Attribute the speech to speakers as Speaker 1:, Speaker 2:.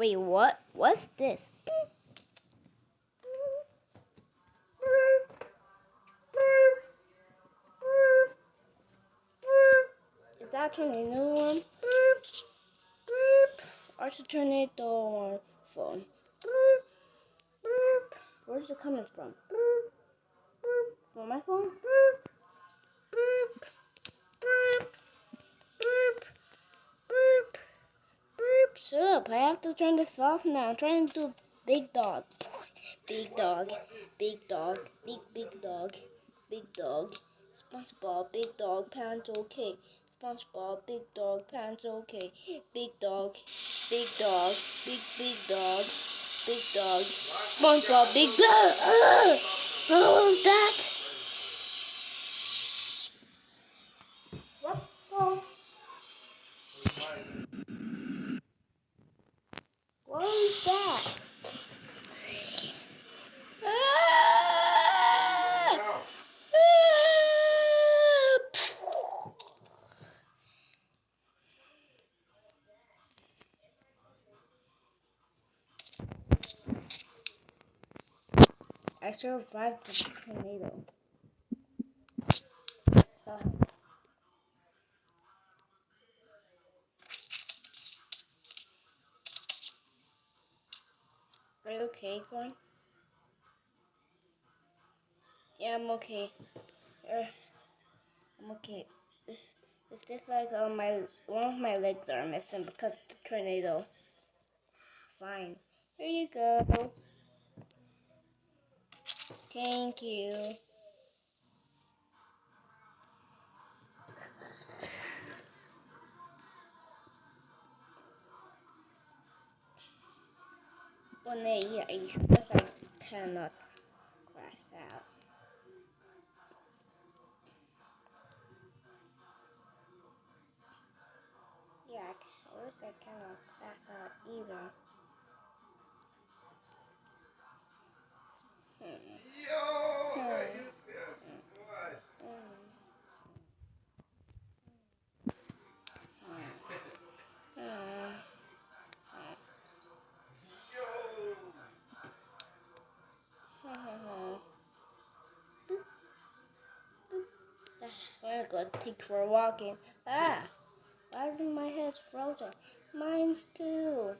Speaker 1: Wait, what? What's this? Is that a tornado one? Or is a tornado on phone? Where's it coming from? From my phone? Shut up, I have to turn this off now. I'm trying to do big dog. Big dog, big dog, big dog, big dog. SpongeBob, big dog, pants okay. SpongeBob, big dog, pants okay. Big dog, big dog, big dog, big dog. SpongeBob, big dog. What was that? What the? What was that? I survived the tornado. Are you okay, Glenn? Yeah, I'm okay. I'm okay. It's just like one of my legs are missing because of the tornado. Fine. Here you go. Thank you. Well, no, yeah, I guess I cannot crash out. Yeah, I wish I cannot crash out either. We're gonna take for walking. Ah, why is my head frozen? Mine's too.